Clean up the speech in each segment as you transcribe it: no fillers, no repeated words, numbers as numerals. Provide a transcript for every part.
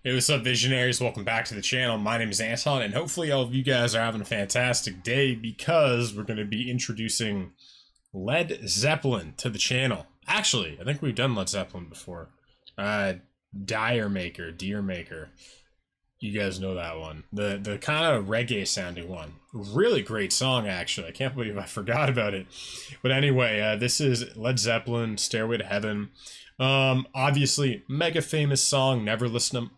Hey, what's up, Visionaries? Welcome back to the channel. My name is Anton, and hopefully all of you guys are having a fantastic day because we're going to be introducing Led Zeppelin to the channel. Actually, I think we've done Led Zeppelin before. Deer Maker. You guys know that one. The kind of reggae sounding one. Really great song, actually. I can't believe I forgot about it. But anyway, this is Led Zeppelin, Stairway to Heaven. Obviously, mega famous song. Never listened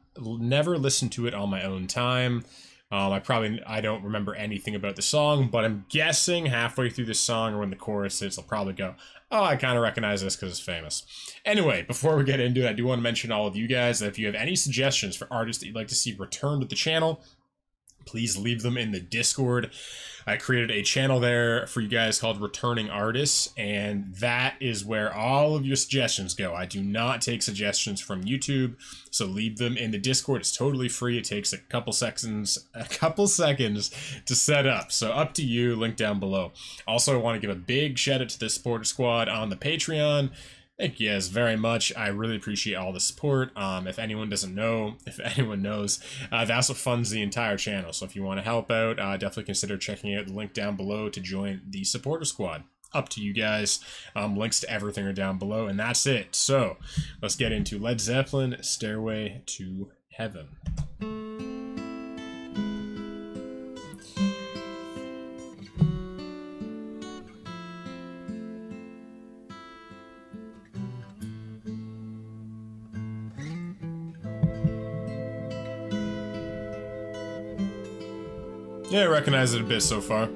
to it on my own time. I don't remember anything about the song, but I'm guessing halfway through the song or when the chorus is, I'll probably go, oh, I kind of recognize this because it's famous. Anyway, before we get into it, I do want to mention all of you guys that if you have any suggestions for artists that you'd like to see return to the channel, please leave them in the Discord. I created a channel there for you guys called Returning Artists, and that is where all of your suggestions go. I do not take suggestions from YouTube, so leave them in the Discord. It's totally free. It takes a couple seconds to set up. So up to you, link down below. Also, I want to give a big shout out to the supporter squad on the Patreon. Thank you guys very much. I really appreciate all the support. If anyone doesn't know, if anyone knows, that's what funds the entire channel. So if you want to help out, definitely consider checking out the link down below to join the supporter squad. Up to you guys. Links to everything are down below, and that's it. So let's get into Led Zeppelin, Stairway to Heaven. Yeah, I recognize it a bit so far.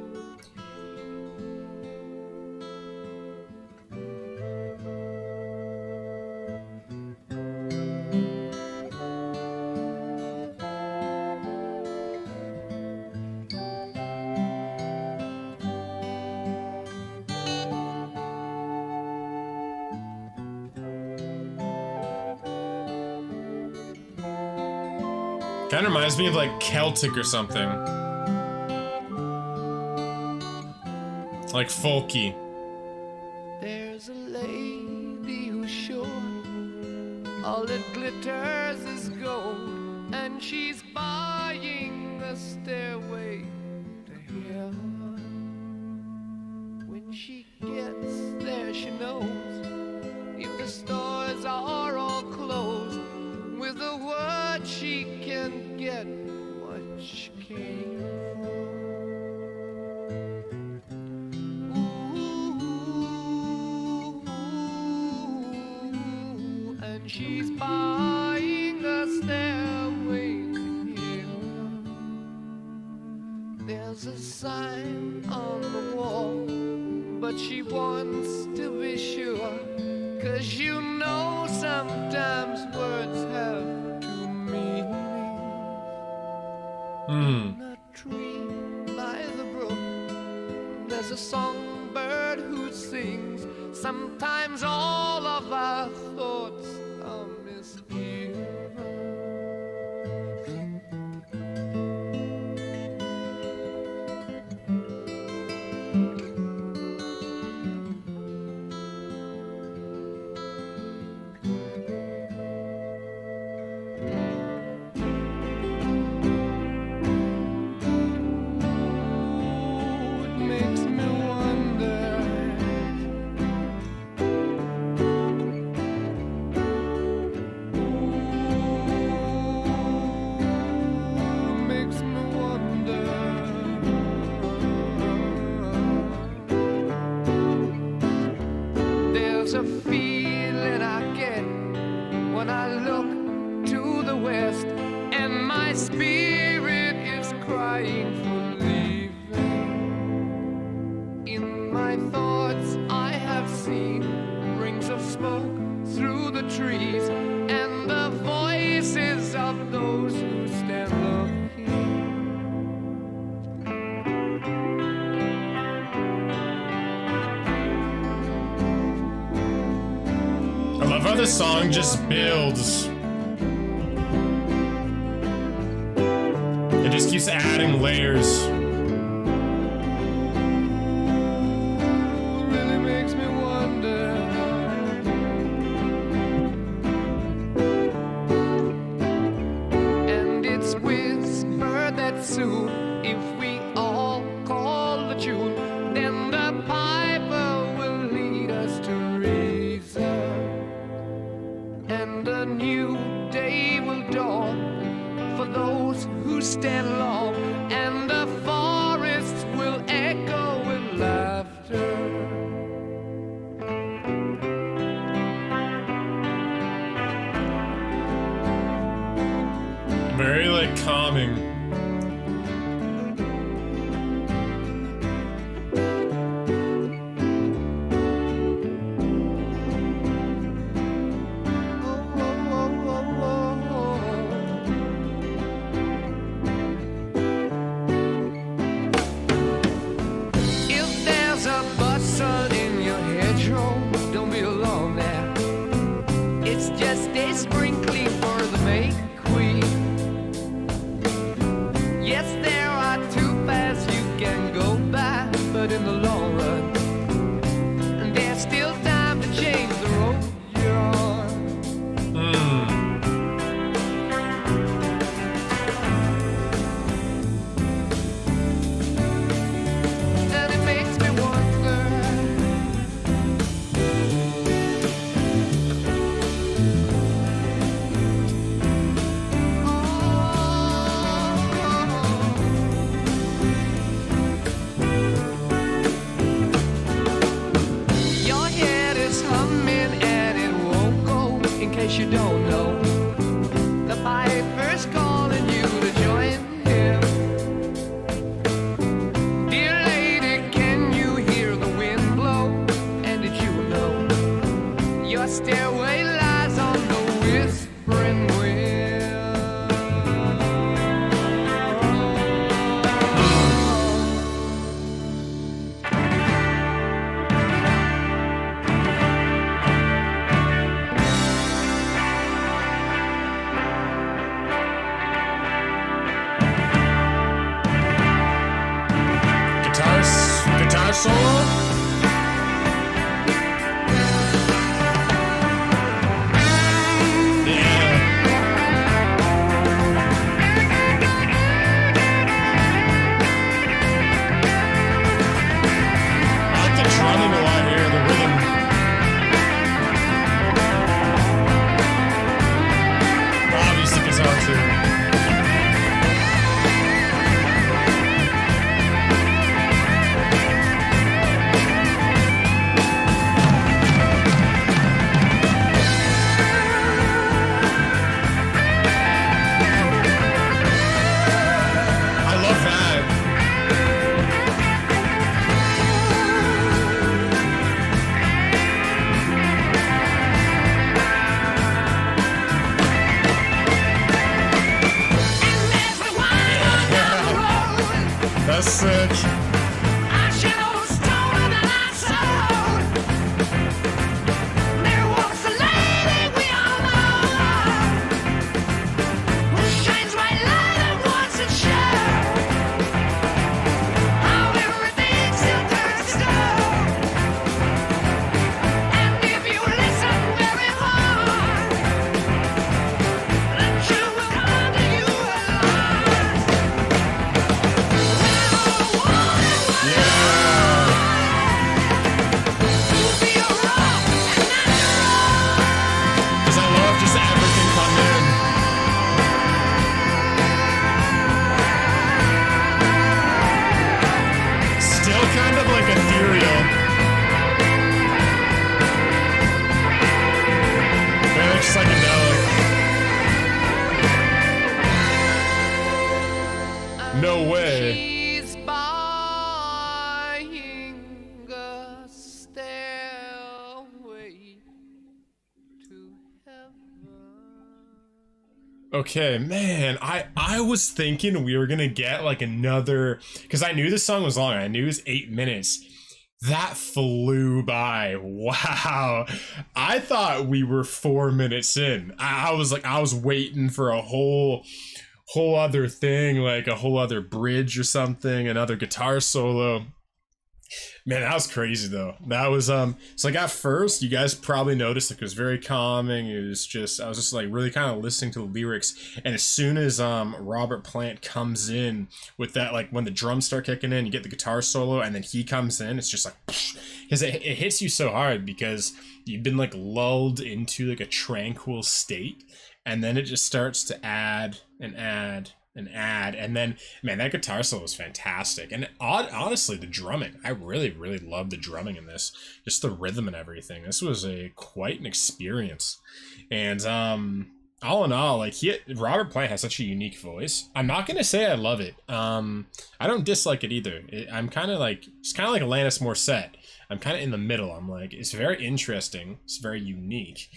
Kind of reminds me of like Celtic or something. Like folky. There's a lady who's sure all that glitters is gold, and she's buying a stairway to heaven. When she gets there, she knows if the stores are all closed, with a word she can get what she came for. She's buying a stairway to heaven. There's a sign on the wall, but she wants to be sure, 'cause you know sometimes words have two meanings. In a tree by the brook, there's a songbird who sings. Sometimes all of our thoughts are misgiven. It makes me wonder. There's a feeling I get when I look to the west, and my spirit is crying for leaving. In my thoughts I have seen rings of smoke through the trees, and the voices of those who stand looking. I love how the song just builds. It just keeps adding layers. Really makes me wonder. stand long, and the forests will echo with laughter. Very like calming. You don't know the piper's calling you to join him. Dear lady, can you hear the wind blow? And did you know your stairway lies on the whispering wind? Guitar solo? That's sick. No way. She's buying a stairway to heaven. Okay, man, I was thinking we were gonna get like another, because I knew the song was long. I knew it was 8 minutes. That flew by. Wow. I thought we were 4 minutes in. I was waiting for a whole other thing, like a whole other bridge or something, another guitar solo. Man, that was crazy though. That was so like at first, you guys probably noticed like it was very calming. It was just, I was just like really kind of listening to the lyrics, and as soon as Robert Plant comes in with that, like when the drums start kicking in, you get the guitar solo, and then he comes in, it's just like, because it hits you so hard because you've been like lulled into like a tranquil state, and then it just starts to add and add an ad, and then, man, that guitar solo was fantastic. And honestly, the drumming, I really, really loved the drumming in this. Just the rhythm and everything. This was quite an experience. And all in all, like, Robert Plant has such a unique voice. I'm not gonna say I love it. I don't dislike it either. I'm kind of like, it's kind of like Alanis Morissette. I'm kind of in the middle. I'm like, it's very interesting. It's very unique.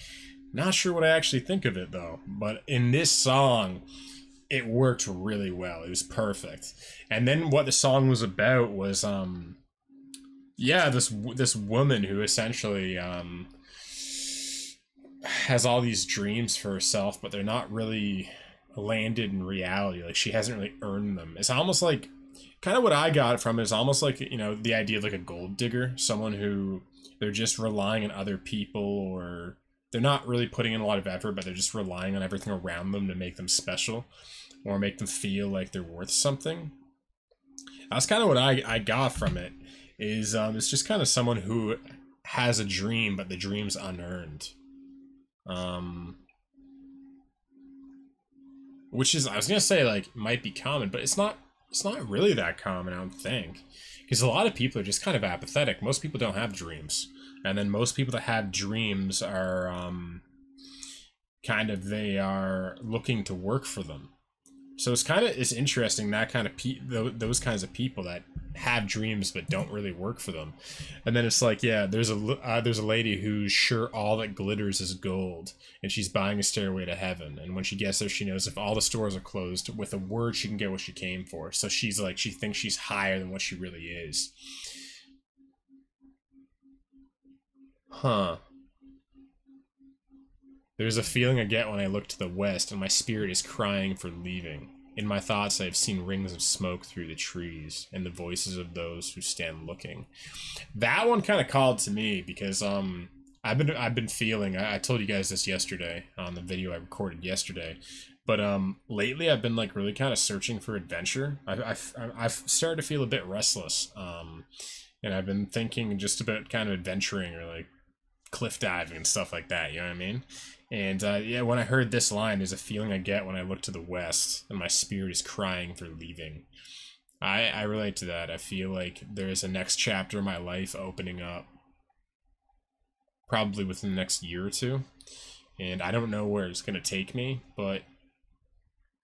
Not sure what I actually think of it though. But in this song, it worked really well. It was perfect. And then what the song was about was, yeah, this woman who essentially has all these dreams for herself, but they're not really landed in reality. Like, she hasn't really earned them. It's almost like, kind of what I got from it is almost like, you know, the idea of like a gold digger, someone who they're just relying on other people, or they're not really putting in a lot of effort, but they're just relying on everything around them to make them special or make them feel like they're worth something. That's kind of what I got from it, is it's just kind of someone who has a dream, but the dream's unearned. Which is, I was gonna say, like, might be common, but it's not really that common, I don't think, because a lot of people are just kind of apathetic. Most people don't have dreams, and then most people that have dreams are they are looking to work for them. So it's interesting, that kind of those kinds of people that have dreams but don't really work for them. And then it's like, yeah, there's a lady who's sure all that glitters is gold, and she's buying a stairway to heaven. And when she gets there, she knows if all the stores are closed, with a word she can get what she came for. So she's like, she thinks she's higher than what she really is. Huh. There's a feeling I get when I look to the west, and my spirit is crying for leaving. In my thoughts, I have seen rings of smoke through the trees, and the voices of those who stand looking. That one kind of called to me, because I've been feeling. I told you guys this yesterday on the video I recorded yesterday, but lately I've been like really kind of searching for adventure. I've started to feel a bit restless, and I've been thinking just about kind of adventuring, or like cliff diving and stuff like that. You know what I mean? And yeah, when I heard this line, there's a feeling I get when I look to the west, and my spirit is crying for leaving. I relate to that. I feel like there's a next chapter of my life opening up, probably within the next year or two, and I don't know where it's going to take me, but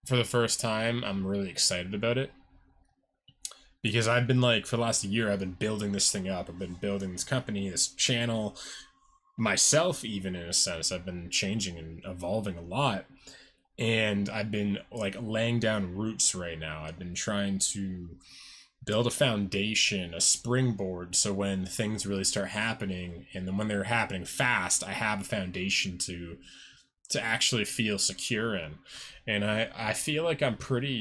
for the first time, I'm really excited about it. Because I've been like, for the last year, I've been building this thing up. I've been building this company, this channel, myself, even, in a sense. I've been changing and evolving a lot, and I've been like laying down roots right now. I've been trying to build a foundation, a springboard, so when things really start happening, and then when they're happening fast, I have a foundation to actually feel secure in. And I feel like I've kind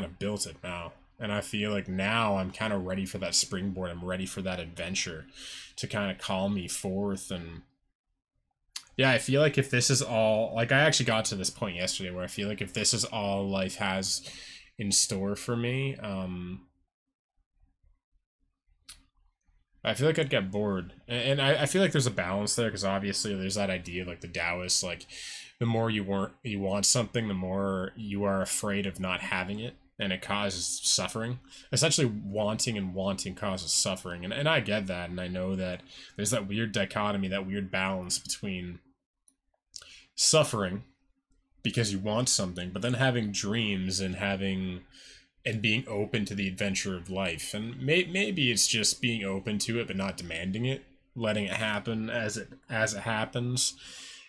of built it now. And I feel like now I'm kind of ready for that springboard. I'm ready for that adventure to kind of call me forth. And yeah, I feel like if this is all, like, I actually got to this point yesterday where I feel like if this is all life has in store for me, I feel like I'd get bored. And I feel like there's a balance there, because obviously there's that idea of like the Taoists, like the more you want something, the more you are afraid of not having it. And it causes suffering. Essentially, wanting causes suffering. And I get that, and I know that there's that weird dichotomy, that weird balance between suffering because you want something, but then having dreams and being open to the adventure of life. And maybe it's just being open to it, but not demanding it, letting it happen as it happens,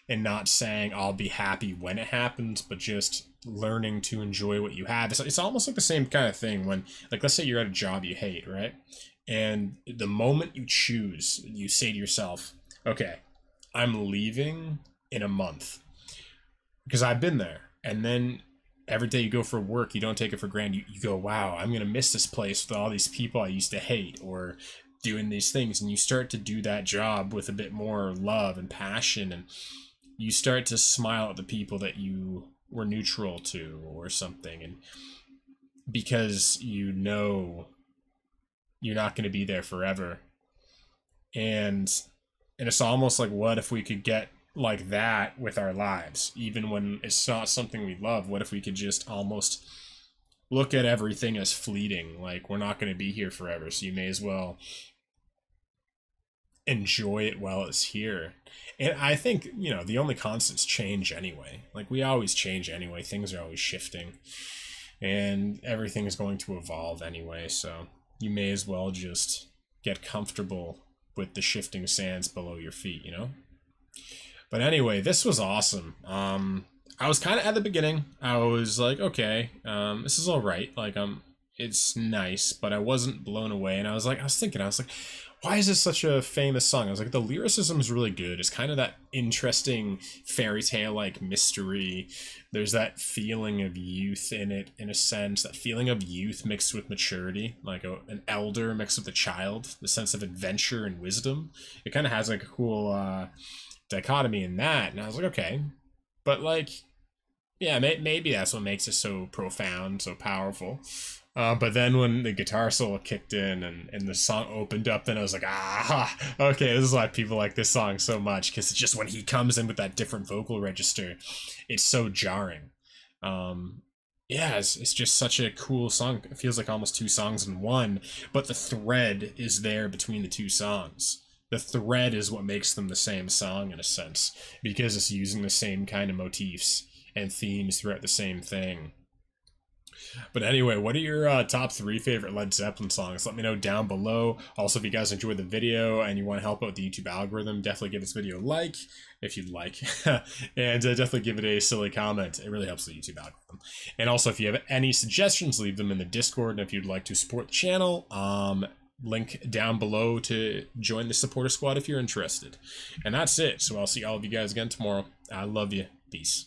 and not saying I'll be happy when it happens, but just learning to enjoy what you have. It's almost like the same kind of thing when, like, let's say you're at a job you hate, right? And the moment you choose, you say to yourself, okay, I'm leaving in a month, because I've been there. And then every day you go for work, you don't take it for granted. You go, wow, I'm gonna miss this place with all these people I used to hate, or doing these things. And you start to do that job with a bit more love and passion, and you start to smile at the people that you were neutral to or something, and because you know you're not going to be there forever. And it's almost like, what if we could get like that with our lives, even when it's not something we love? What if we could just almost look at everything as fleeting? Like, we're not going to be here forever, so you may as well enjoy it while it's here. And I think, you know, the only constants change anyway. Like, we always change anyway. Things are always shifting, and everything is going to evolve anyway, so you may as well just get comfortable with the shifting sands below your feet, you know? But anyway, this was awesome. I was kind of at the beginning, I was like, okay, this is all right. Like, it's nice, but I wasn't blown away. And I was like, why is this such a famous song? I was like, the lyricism is really good. It's kind of that interesting fairy tale like mystery. There's that feeling of youth in it, in a sense. That feeling of youth mixed with maturity, like an elder mixed with a child. The sense of adventure and wisdom. It kind of has like a cool dichotomy in that. And I was like, okay, but like, yeah, maybe that's what makes it so profound, so powerful. But then when the guitar solo kicked in and the song opened up, then I was like, okay, this is why people like this song so much, because it's just when he comes in with that different vocal register, it's so jarring. Yeah, it's just such a cool song. It feels like almost two songs in one, but the thread is there between the two songs. The thread is what makes them the same song in a sense, because it's using the same kind of motifs and themes throughout the same thing. But anyway, what are your top 3 favorite Led Zeppelin songs? Let me know down below. Also, if you guys enjoyed the video and you want to help out the YouTube algorithm, definitely give this video a like, if you'd like. And definitely give it a silly comment. It really helps the YouTube algorithm. And also, if you have any suggestions, leave them in the Discord. And if you'd like to support the channel, link down below to join the supporter squad if you're interested. And that's it. So I'll see all of you guys again tomorrow. I love you. Peace.